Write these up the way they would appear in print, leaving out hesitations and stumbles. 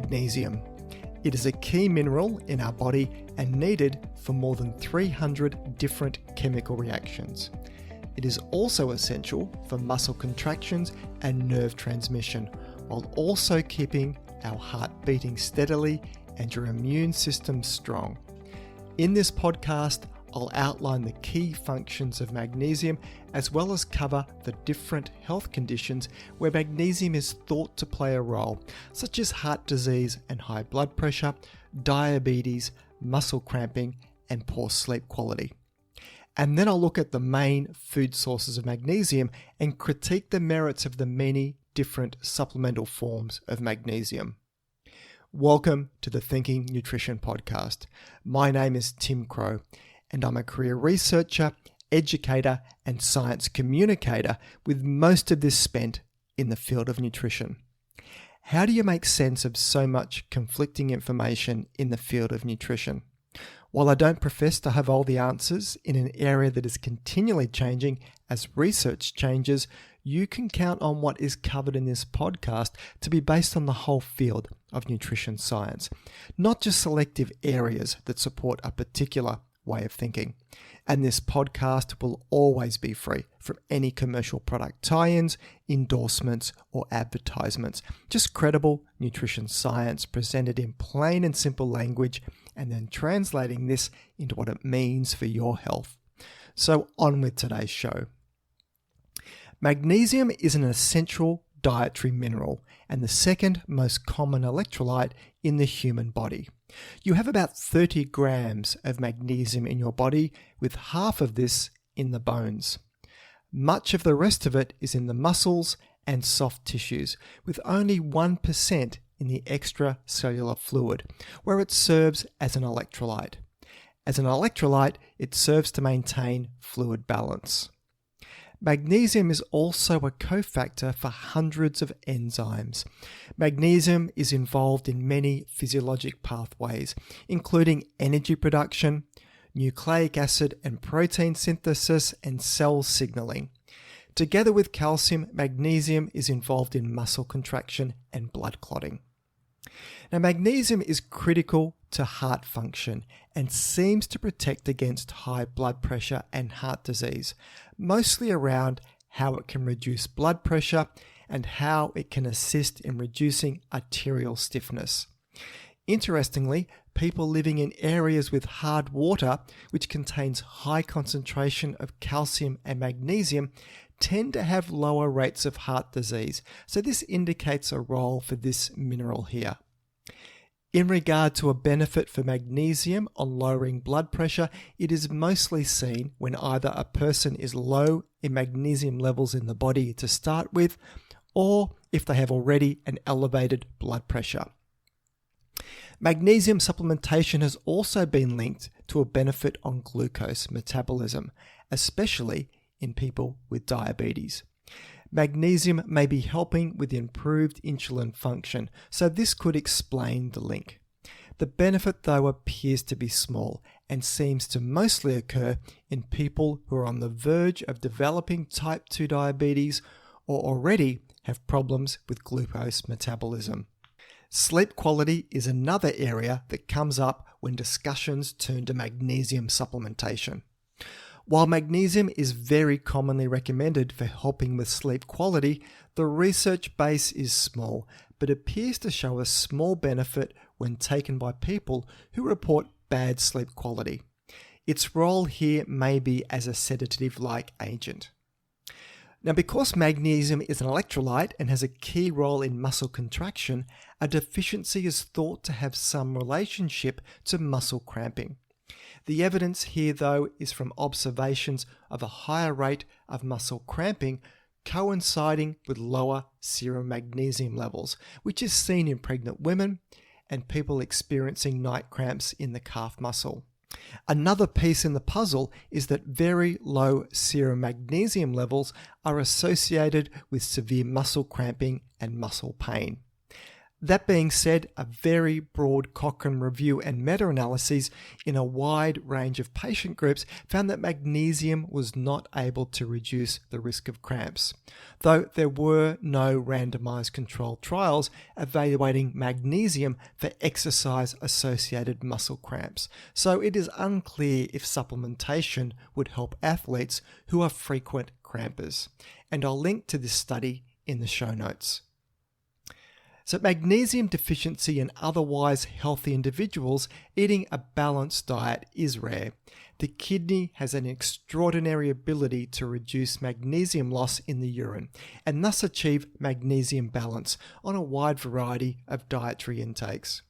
magnesium. It is a key mineral in our body and needed for more than 300 different chemical reactions. It is also essential for muscle contractions and nerve transmission, while also keeping our heart beating steadily and your immune system strong. In this podcast, I'll outline the key functions of magnesium as well as cover the different health conditions where magnesium is thought to play a role, such as heart disease and high blood pressure, diabetes, muscle cramping, and poor sleep quality. And then I'll look at the main food sources of magnesium and critique the merits of the many different supplemental forms of magnesium. Welcome to the Thinking Nutrition Podcast. My name is Tim Crow, and I'm a career researcher, educator, and science communicator, with most of this spent in the field of nutrition. How do you make sense of so much conflicting information in the field of nutrition? While I don't profess to have all the answers in an area that is continually changing as research changes, you can count on what is covered in this podcast to be based on the whole field of nutrition science, not just selective areas that support a particular way of thinking. And this podcast will always be free from any commercial product tie-ins, endorsements, or advertisements. Just credible nutrition science presented in plain and simple language, and then translating this into what it means for your health. So on with today's show. Magnesium is an essential dietary mineral and the second most common electrolyte in the human body. You have about 30 grams of magnesium in your body, with half of this in the bones. Much of the rest of it is in the muscles and soft tissues, with only 1% in the extracellular fluid, where it serves as an electrolyte. As an electrolyte, it serves to maintain fluid balance. Magnesium is also a cofactor for hundreds of enzymes. Magnesium is involved in many physiologic pathways, including energy production, nucleic acid and protein synthesis, and cell signaling. Together with calcium, magnesium is involved in muscle contraction and blood clotting. Now, magnesium is critical to heart function and seems to protect against high blood pressure and heart disease, mostly around how it can reduce blood pressure and how it can assist in reducing arterial stiffness. Interestingly, people living in areas with hard water, which contains high concentration of calcium and magnesium, tend to have lower rates of heart disease, so this indicates a role for this mineral here. In regard to a benefit for magnesium on lowering blood pressure, it is mostly seen when either a person is low in magnesium levels in the body to start with, or if they have already an elevated blood pressure. Magnesium supplementation has also been linked to a benefit on glucose metabolism, especially in people with diabetes. Magnesium may be helping with improved insulin function, so this could explain the link. The benefit, though, appears to be small and seems to mostly occur in people who are on the verge of developing type 2 diabetes or already have problems with glucose metabolism. Sleep quality is another area that comes up when discussions turn to magnesium supplementation. While magnesium is very commonly recommended for helping with sleep quality, the research base is small, but appears to show a small benefit when taken by people who report bad sleep quality. Its role here may be as a sedative-like agent. Now, because magnesium is an electrolyte and has a key role in muscle contraction, a deficiency is thought to have some relationship to muscle cramping. The evidence here, though, is from observations of a higher rate of muscle cramping coinciding with lower serum magnesium levels, which is seen in pregnant women and people experiencing night cramps in the calf muscle. Another piece in the puzzle is that very low serum magnesium levels are associated with severe muscle cramping and muscle pain. That being said, a very broad Cochrane review and meta-analyses in a wide range of patient groups found that magnesium was not able to reduce the risk of cramps, though there were no randomized controlled trials evaluating magnesium for exercise-associated muscle cramps, so it is unclear if supplementation would help athletes who are frequent crampers, and I'll link to this study in the show notes. So magnesium deficiency in otherwise healthy individuals eating a balanced diet is rare. The kidney has an extraordinary ability to reduce magnesium loss in the urine and thus achieve magnesium balance on a wide variety of dietary intakes.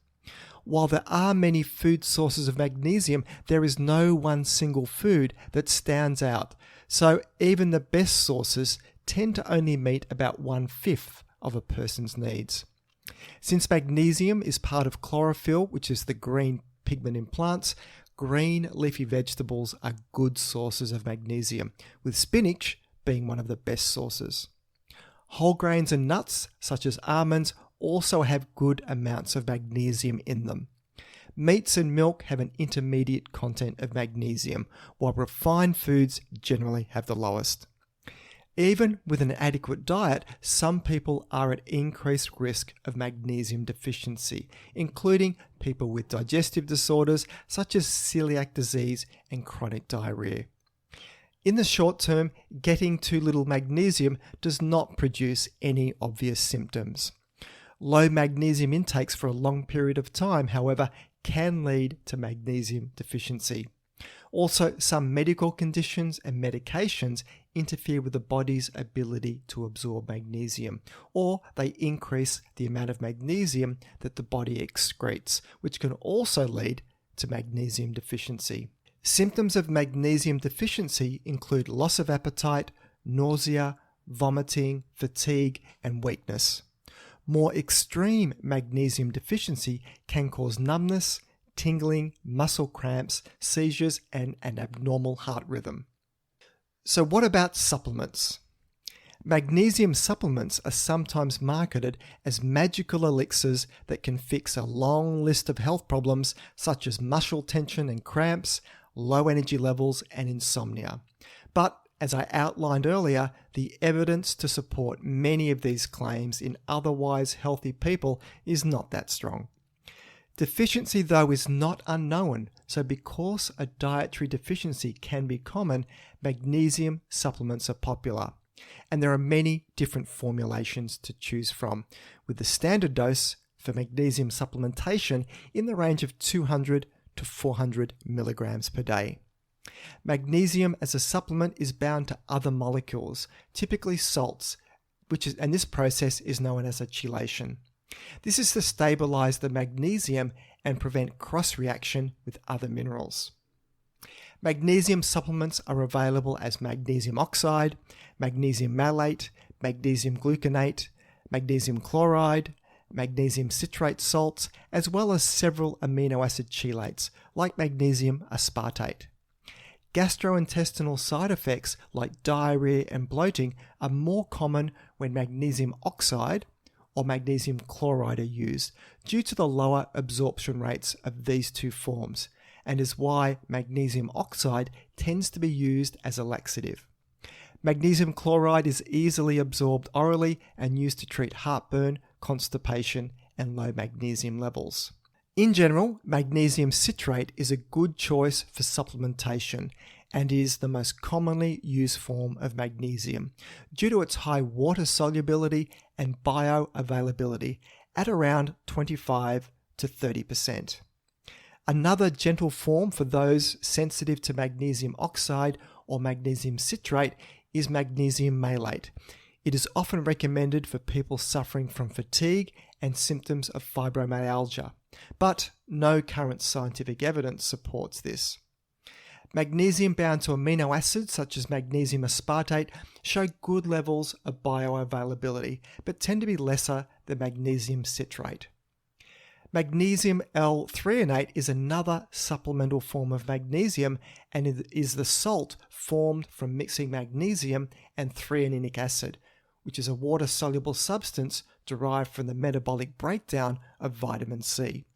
While there are many food sources of magnesium, there is no one single food that stands out. So even the best sources tend to only meet about 1/5 of a person's needs. Since magnesium is part of chlorophyll, which is the green pigment in plants, green leafy vegetables are good sources of magnesium, with spinach being one of the best sources. Whole grains and nuts, such as almonds, also have good amounts of magnesium in them. Meats and milk have an intermediate content of magnesium, while refined foods generally have the lowest. Even with an adequate diet, some people are at increased risk of magnesium deficiency, including people with digestive disorders such as celiac disease and chronic diarrhea. In the short term, getting too little magnesium does not produce any obvious symptoms. Low magnesium intakes for a long period of time, however, can lead to magnesium deficiency. Also, some medical conditions and medications interfere with the body's ability to absorb magnesium, or they increase the amount of magnesium that the body excretes, which can also lead to magnesium deficiency. Symptoms of magnesium deficiency include loss of appetite, nausea, vomiting, fatigue, and weakness. More extreme magnesium deficiency can cause numbness, tingling, muscle cramps, seizures, and an abnormal heart rhythm. So what about supplements? Magnesium supplements are sometimes marketed as magical elixirs that can fix a long list of health problems such as muscle tension and cramps, low energy levels, and insomnia. But as I outlined earlier, the evidence to support many of these claims in otherwise healthy people is not that strong. Deficiency, though, is not unknown, so because a dietary deficiency can be common, magnesium supplements are popular. And there are many different formulations to choose from, with the standard dose for magnesium supplementation in the range of 200 to 400 milligrams per day. Magnesium as a supplement is bound to other molecules, typically salts, and this process is known as a chelation. This is to stabilize the magnesium and prevent cross-reaction with other minerals. Magnesium supplements are available as magnesium oxide, magnesium malate, magnesium gluconate, magnesium chloride, magnesium citrate salts, as well as several amino acid chelates like magnesium aspartate. Gastrointestinal side effects like diarrhea and bloating are more common when magnesium oxide or magnesium chloride are used due to the lower absorption rates of these two forms, and is why magnesium oxide tends to be used as a laxative. Magnesium chloride is easily absorbed orally and used to treat heartburn, constipation, and low magnesium levels. In general, magnesium citrate is a good choice for supplementation and is the most commonly used form of magnesium due to its high water solubility and bioavailability at around 25 to 30%. Another gentle form for those sensitive to magnesium oxide or magnesium citrate is magnesium malate. It is often recommended for people suffering from fatigue and symptoms of fibromyalgia, but no current scientific evidence supports this. Magnesium bound to amino acids such as magnesium aspartate show good levels of bioavailability, but tend to be lesser than magnesium citrate. Magnesium L-threonate is another supplemental form of magnesium and is the salt formed from mixing magnesium and threoninic acid, which is a water-soluble substance derived from the metabolic breakdown of vitamin C.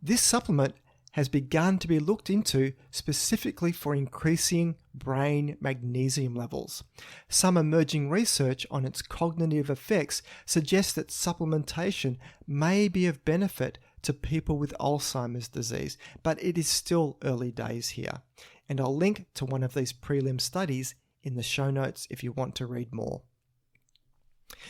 This supplement has begun to be looked into specifically for increasing brain magnesium levels. Some emerging research on its cognitive effects suggests that supplementation may be of benefit to people with Alzheimer's disease, but it is still early days here. And I'll link to one of these prelim studies in the show notes if you want to read more.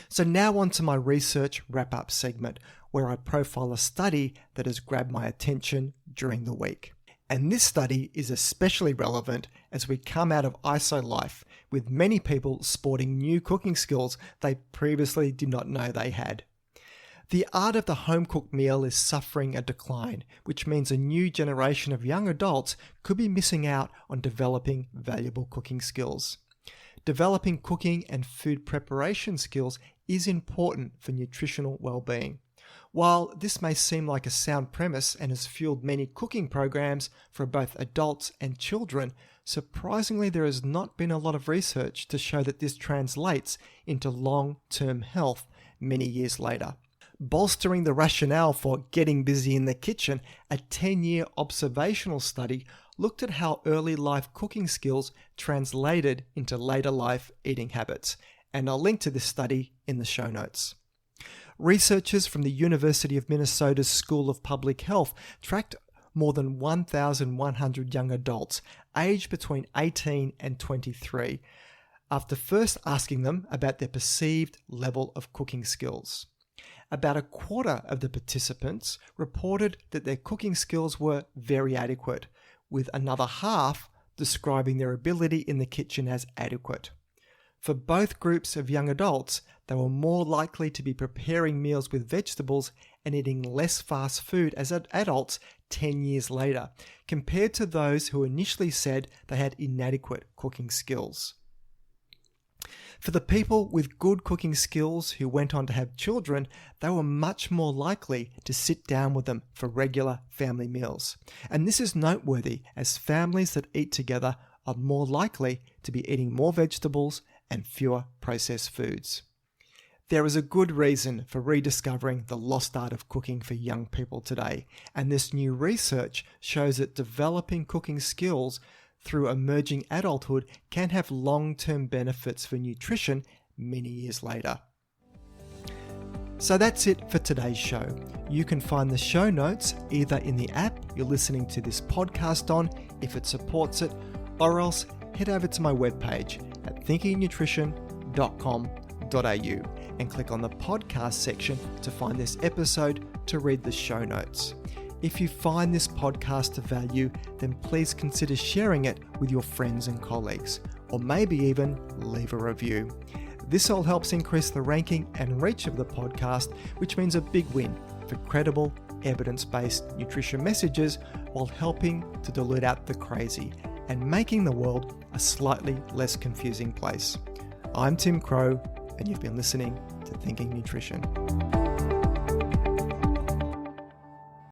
So now on to my research wrap-up segment, where I profile a study that has grabbed my attention during the week. And this study is especially relevant as we come out of ISO life, with many people sporting new cooking skills they previously did not know they had. The art of the home-cooked meal is suffering a decline, which means a new generation of young adults could be missing out on developing valuable cooking skills. Developing cooking and food preparation skills is important for nutritional well-being. While this may seem like a sound premise and has fueled many cooking programs for both adults and children, surprisingly there has not been a lot of research to show that this translates into long-term health many years later. Bolstering the rationale for getting busy in the kitchen, a 10-year observational study looked at how early life cooking skills translated into later life eating habits, and I'll link to this study in the show notes. Researchers from the University of Minnesota's School of Public Health tracked more than 1,100 young adults aged between 18 and 23 after first asking them about their perceived level of cooking skills. About a quarter of the participants reported that their cooking skills were very adequate, with another half describing their ability in the kitchen as adequate. For both groups of young adults, they were more likely to be preparing meals with vegetables and eating less fast food as adults 10 years later, compared to those who initially said they had inadequate cooking skills. For the people with good cooking skills who went on to have children, they were much more likely to sit down with them for regular family meals. And this is noteworthy as families that eat together are more likely to be eating more vegetables and fewer processed foods. There is a good reason for rediscovering the lost art of cooking for young people today, and this new research shows that developing cooking skills through emerging adulthood can have long-term benefits for nutrition many years later. So that's it for today's show. You can find the show notes either in the app you're listening to this podcast on, if it supports it, or else head over to my webpage at thinkingnutrition.com.au and click on the podcast section to find this episode to read the show notes. If you find this podcast of value, then please consider sharing it with your friends and colleagues, or maybe even leave a review. This all helps increase the ranking and reach of the podcast, which means a big win for credible, evidence-based nutrition messages while helping to dilute out the crazy and making the world a slightly less confusing place. I'm Tim Crow, and you've been listening to Thinking Nutrition.